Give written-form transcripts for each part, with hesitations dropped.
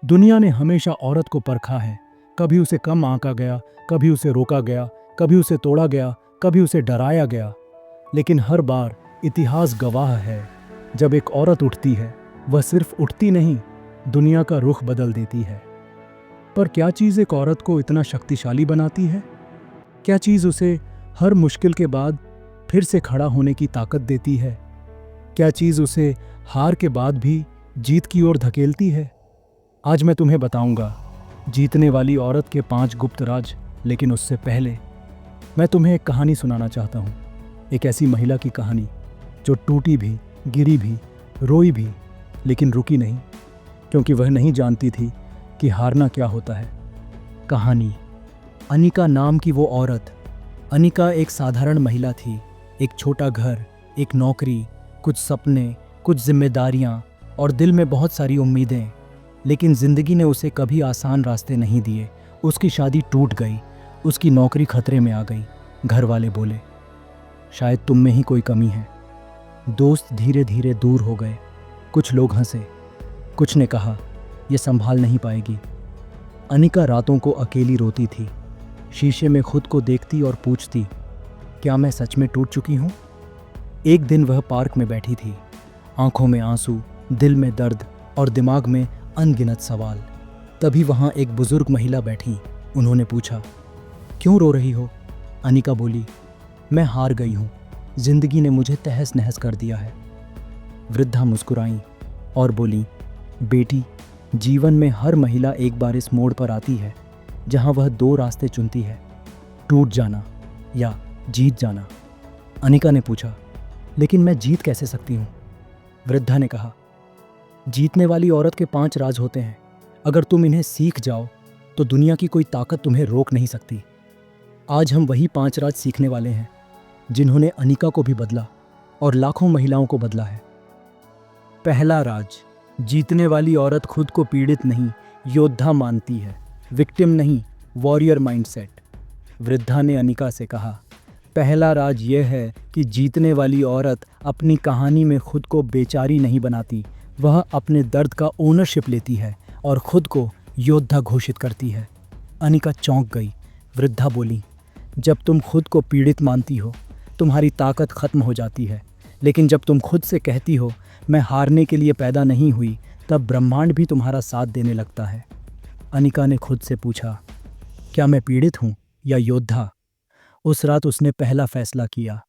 दुनिया ने हमेशा औरत को परखा है। कभी उसे कम आंका गया, कभी उसे रोका गया, कभी उसे तोड़ा गया, कभी उसे डराया गया। लेकिन हर बार इतिहास गवाह है, जब एक औरत उठती है, वह सिर्फ उठती नहीं, दुनिया का रुख बदल देती है। पर क्या चीज़ एक औरत को इतना शक्तिशाली बनाती है? क्या चीज़ उसे हर मुश्किल के बाद फिर से खड़ा होने की ताकत देती है? क्या चीज़ उसे हार के बाद भी जीत की ओर धकेलती है? आज मैं तुम्हें बताऊंगा जीतने वाली औरत के 5 गुप्त राज। लेकिन उससे पहले मैं तुम्हें एक कहानी सुनाना चाहता हूँ। एक ऐसी महिला की कहानी जो टूटी भी, गिरी भी, रोई भी, लेकिन रुकी नहीं, क्योंकि वह नहीं जानती थी कि हारना क्या होता है। कहानी अनिका नाम की वो औरत। अनिका एक साधारण महिला थी। एक छोटा घर, एक नौकरी, कुछ सपने, कुछ जिम्मेदारियां और दिल में बहुत सारी उम्मीदें। लेकिन जिंदगी ने उसे कभी आसान रास्ते नहीं दिए। उसकी शादी टूट गई, उसकी नौकरी खतरे में आ गई। घर वाले बोले, शायद तुम में ही कोई कमी है। दोस्त धीरे धीरे दूर हो गए। कुछ लोग हंसे, कुछ ने कहा, ये संभाल नहीं पाएगी। अनिका रातों को अकेली रोती थी। शीशे में खुद को देखती और पूछती, क्या मैं सच में टूट चुकी हूँ? एक दिन वह पार्क में बैठी थी, आंखों में आंसू, दिल में दर्द और दिमाग में अनगिनत सवाल। तभी वहाँ एक बुजुर्ग महिला बैठी। उन्होंने पूछा, क्यों रो रही हो? अनिका बोली, मैं हार गई हूँ, जिंदगी ने मुझे तहस नहस कर दिया है। वृद्धा मुस्कुराई और बोली, बेटी, जीवन में हर महिला एक बार इस मोड़ पर आती है जहाँ वह 2 रास्ते चुनती है, टूट जाना या जीत जाना। अनिका ने पूछा, लेकिन मैं जीत कैसे सकती हूँ? वृद्धा ने कहा, जीतने वाली औरत के 5 राज होते हैं। अगर तुम इन्हें सीख जाओ तो दुनिया की कोई ताकत तुम्हें रोक नहीं सकती। आज हम वही 5 राज सीखने वाले हैं जिन्होंने अनिका को भी बदला और लाखों महिलाओं को बदला है। पहला राज, जीतने वाली औरत खुद को पीड़ित नहीं, योद्धा मानती है। विक्टिम नहीं, वॉरियर माइंडसेट। वृद्धा ने अनिका से कहा, पहला राज यह है कि जीतने वाली औरत अपनी कहानी में खुद को बेचारी नहीं बनाती। वह अपने दर्द का ओनरशिप लेती है और खुद को योद्धा घोषित करती है। अनिका चौंक गई। वृद्धा बोली, जब तुम खुद को पीड़ित मानती हो, तुम्हारी ताकत खत्म हो जाती है। लेकिन जब तुम खुद से कहती हो, मैं हारने के लिए पैदा नहीं हुई, तब ब्रह्मांड भी तुम्हारा साथ देने लगता है। अनिका ने खुद से पूछा, क्या मैं पीड़ित हूँ या योद्धा? उस रात उसने पहला फैसला किया,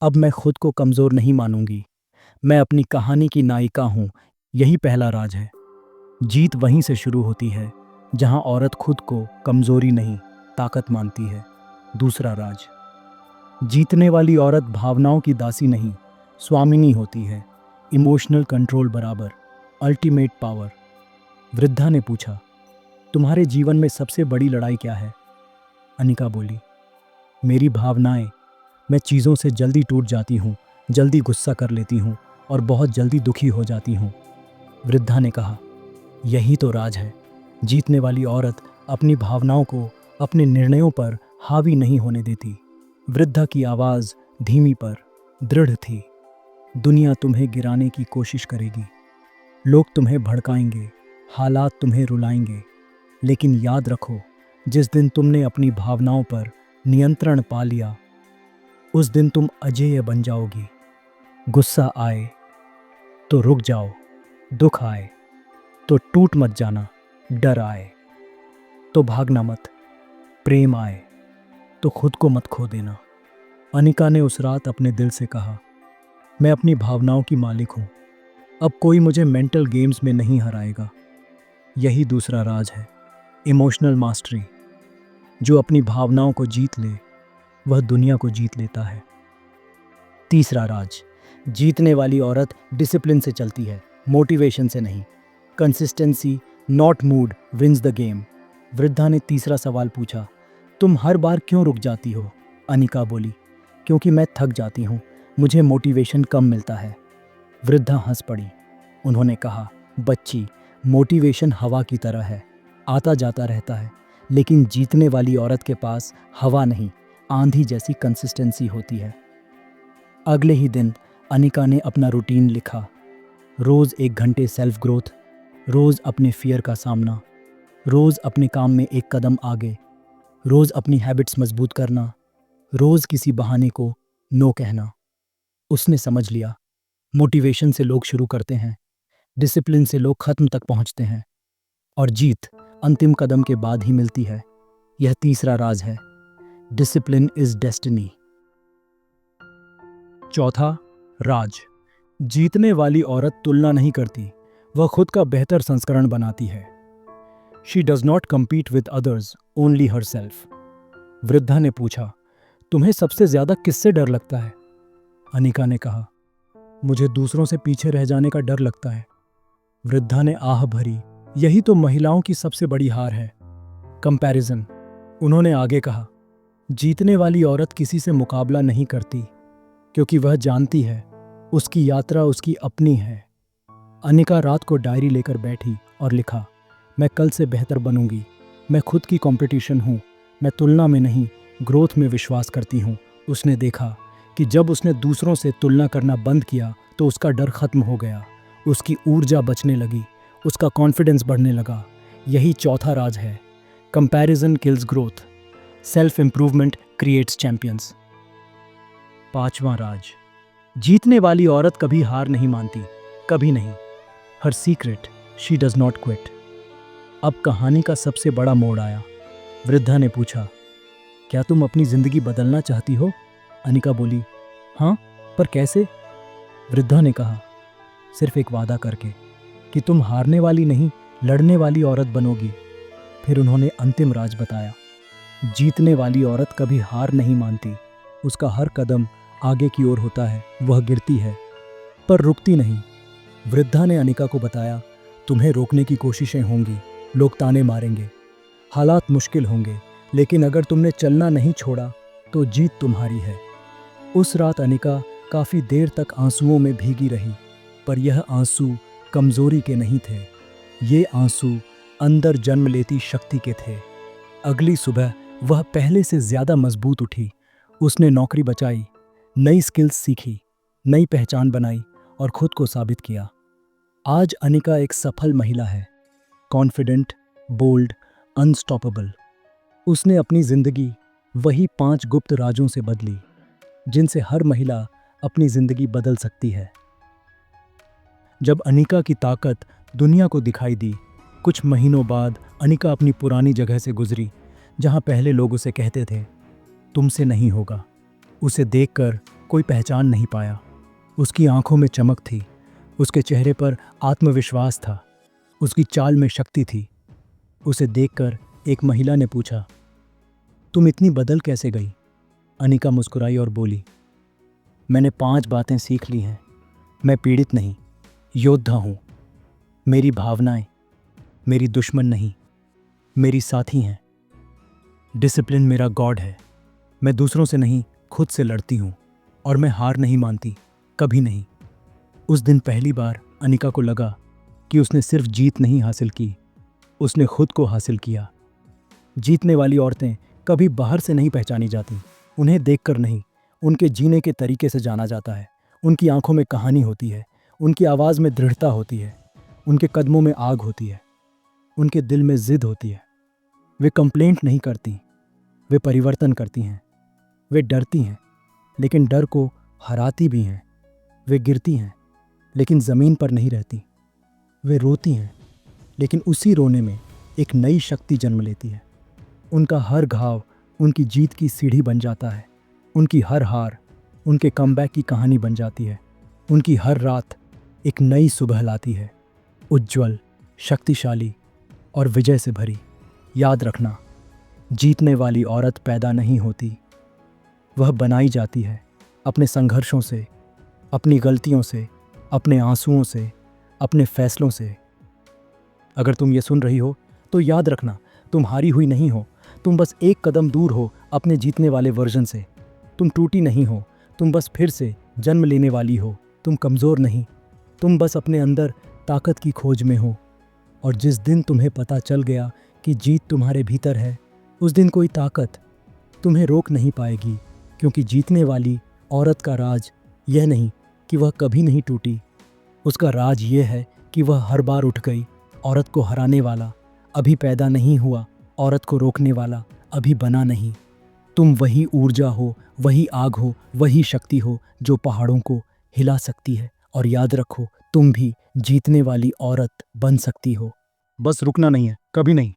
अब मैं खुद को कमज़ोर नहीं मानूंगी, मैं अपनी कहानी की नायिका हूँ। यही पहला राज है। जीत वहीं से शुरू होती है जहाँ औरत खुद को कमज़ोरी नहीं, ताकत मानती है। दूसरा राज, जीतने वाली औरत भावनाओं की दासी नहीं, स्वामिनी होती है। इमोशनल कंट्रोल बराबर, अल्टीमेट पावर। वृद्धा ने पूछा, तुम्हारे जीवन में सबसे बड़ी लड़ाई क्या है? अनिका बोली, मेरी भावनाएं। मैं चीज़ों से जल्दी टूट जाती हूँ, जल्दी गुस्सा कर लेती हूँ और बहुत जल्दी दुखी हो जाती हूँ। वृद्धा ने कहा, यही तो राज है। जीतने वाली औरत अपनी भावनाओं को अपने निर्णयों पर हावी नहीं होने देती। वृद्धा की आवाज़ धीमी पर दृढ़ थी। दुनिया तुम्हें गिराने की कोशिश करेगी, लोग तुम्हें भड़काएंगे, हालात तुम्हें रुलाएंगे, लेकिन याद रखो, जिस दिन तुमने अपनी भावनाओं पर नियंत्रण पा लिया, उस दिन तुम अजेय बन जाओगी। गुस्सा आए तो रुक जाओ, दुख आए तो टूट मत जाना, डर आए तो भागना मत, प्रेम आए तो खुद को मत खो देना। अनिका ने उस रात अपने दिल से कहा, मैं अपनी भावनाओं की मालिक हूँ, अब कोई मुझे मेंटल गेम्स में नहीं हराएगा। यही दूसरा राज है, इमोशनल मास्टरी। जो अपनी भावनाओं को जीत ले, वह दुनिया को जीत लेता है। तीसरा राज, जीतने वाली औरत डिसिप्लिन से चलती है, मोटिवेशन से नहीं। Consistency not mood wins the game. वृद्धा ने तीसरा सवाल पूछा, तुम हर बार क्यों रुक जाती हो? अनिका बोली, क्योंकि मैं थक जाती हूँ, मुझे मोटिवेशन कम मिलता है। वृद्धा हंस पड़ी। उन्होंने कहा, बच्ची, मोटिवेशन हवा की तरह है, आता जाता रहता है, लेकिन जीतने वाली औरत के पास हवा नहीं, आंधी जैसी कंसिस्टेंसी होती है। अगले ही दिन अनिका ने अपना रूटीन लिखा। रोज़ 1 घंटे सेल्फ ग्रोथ, रोज अपने फियर का सामना, रोज अपने काम में एक कदम आगे, रोज अपनी हैबिट्स मजबूत करना, रोज किसी बहाने को नो कहना। उसने समझ लिया, मोटिवेशन से लोग शुरू करते हैं, डिसिप्लिन से लोग खत्म तक पहुंचते हैं, और जीत अंतिम कदम के बाद ही मिलती है। यह तीसरा राज है, डिसिप्लिन इज डेस्टिनी। चौथा राज, जीतने वाली औरत तुलना नहीं करती, वह खुद का बेहतर संस्करण बनाती है। She does not compete with others, only her self. वृद्धा ने पूछा, तुम्हें सबसे ज्यादा किससे डर लगता है? अनिका ने कहा, मुझे दूसरों से पीछे रह जाने का डर लगता है। वृद्धा ने आह भरी, यही तो महिलाओं की सबसे बड़ी हार है, कंपैरिजन। उन्होंने आगे कहा, जीतने वाली औरत किसी से मुकाबला नहीं करती, क्योंकि वह जानती है उसकी यात्रा उसकी अपनी है। अनिका रात को डायरी लेकर बैठी और लिखा, मैं कल से बेहतर बनूंगी, मैं खुद की कंपटीशन हूँ, मैं तुलना में नहीं ग्रोथ में विश्वास करती हूँ। उसने देखा कि जब उसने दूसरों से तुलना करना बंद किया तो उसका डर खत्म हो गया, उसकी ऊर्जा बचने लगी, उसका कॉन्फिडेंस बढ़ने लगा। यही चौथा राज है, comparison kills growth, self improvement creates champions. पांचवा राज, जीतने वाली औरत कभी हार नहीं मानती, कभी नहीं। हर secret, she does not quit. अब कहानी का सबसे बड़ा मोड़ आया। वृद्धा ने पूछा, क्या तुम अपनी जिंदगी बदलना चाहती हो? अनिका बोली, हाँ, पर कैसे? वृद्धा ने कहा, सिर्फ एक वादा करके कि तुम हारने वाली नहीं, लड़ने वाली औरत बनोगी। फिर उन्होंने अंतिम राज बताया, जीतने वाली औरत कभी हार नहीं मानती, उसका हर कदम आगे की ओर होता है, वह गिरती है पर रुकती नहीं। वृद्धा ने अनिका को बताया, तुम्हें रोकने की कोशिशें होंगी, लोग ताने मारेंगे, हालात मुश्किल होंगे, लेकिन अगर तुमने चलना नहीं छोड़ा तो जीत तुम्हारी है। उस रात अनिका काफ़ी देर तक आंसुओं में भीगी रही, पर यह आंसू कमजोरी के नहीं थे, ये आंसू अंदर जन्म लेती शक्ति के थे। अगली सुबह वह पहले से ज़्यादा मजबूत उठी। उसने नौकरी बचाई, नई स्किल्स सीखी, नई पहचान बनाई और खुद को साबित किया। आज अनिका एक सफल महिला है, कॉन्फिडेंट, बोल्ड, अनस्टॉपेबल। उसने अपनी जिंदगी वही 5 गुप्त राजों से बदली, जिनसे हर महिला अपनी जिंदगी बदल सकती है। जब अनिका की ताकत दुनिया को दिखाई दी, कुछ महीनों बाद अनिका अपनी पुरानी जगह से गुजरी, जहां पहले लोग उसे कहते थे, तुमसे नहीं होगा। उसे देखकर कोई पहचान नहीं पाया। उसकी आंखों में चमक थी, उसके चेहरे पर आत्मविश्वास था, उसकी चाल में शक्ति थी। उसे देखकर एक महिला ने पूछा, तुम इतनी बदल कैसे गई? अनिका मुस्कुराई और बोली, मैंने 5 बातें सीख ली हैं। मैं पीड़ित नहीं, योद्धा हूँ। मेरी भावनाएं मेरी दुश्मन नहीं, मेरी साथी हैं। डिसिप्लिन मेरा गॉड है। मैं दूसरों से नहीं, खुद से लड़ती हूँ, और मैं हार नहीं मानती, कभी नहीं। उस दिन पहली बार अनिका को लगा कि उसने सिर्फ जीत नहीं हासिल की, उसने खुद को हासिल किया। जीतने वाली औरतें कभी बाहर से नहीं पहचानी जाती, उन्हें देखकर नहीं, उनके जीने के तरीके से जाना जाता है। उनकी आंखों में कहानी होती है, उनकी आवाज़ में दृढ़ता होती है, उनके कदमों में आग होती है, उनके दिल में जिद होती है। वे कंप्लेंट नहीं करती, वे परिवर्तन करती हैं। वे डरती हैं, लेकिन डर को हराती भी हैं। वे गिरती हैं, लेकिन ज़मीन पर नहीं रहती। वे रोती हैं, लेकिन उसी रोने में एक नई शक्ति जन्म लेती है। उनका हर घाव उनकी जीत की सीढ़ी बन जाता है। उनकी हर हार उनके कमबैक की कहानी बन जाती है। उनकी हर रात एक नई सुबह लाती है, उज्ज्वल, शक्तिशाली और विजय से भरी। याद रखना, जीतने वाली औरत पैदा नहीं होती, वह बनाई जाती है अपने संघर्षों से, अपनी गलतियों से, अपने आंसुओं से, अपने फैसलों से। अगर तुम ये सुन रही हो तो याद रखना, तुम हारी हुई नहीं हो, तुम बस एक कदम दूर हो अपने जीतने वाले वर्जन से। तुम टूटी नहीं हो, तुम बस फिर से जन्म लेने वाली हो। तुम कमज़ोर नहीं, तुम बस अपने अंदर ताकत की खोज में हो। और जिस दिन तुम्हें पता चल गया कि जीत तुम्हारे भीतर है, उस दिन कोई ताकत तुम्हें रोक नहीं पाएगी, क्योंकि जीतने वाली औरत का राज यह नहीं कि वह कभी नहीं टूटी, उसका राज ये है कि वह हर बार उठ गई, औरत को हराने वाला अभी पैदा नहीं हुआ, औरत को रोकने वाला अभी बना नहीं। तुम वही ऊर्जा हो, वही आग हो, वही शक्ति हो जो पहाड़ों को हिला सकती है। और याद रखो, तुम भी जीतने वाली औरत बन सकती हो। बस रुकना नहीं है, कभी नहीं।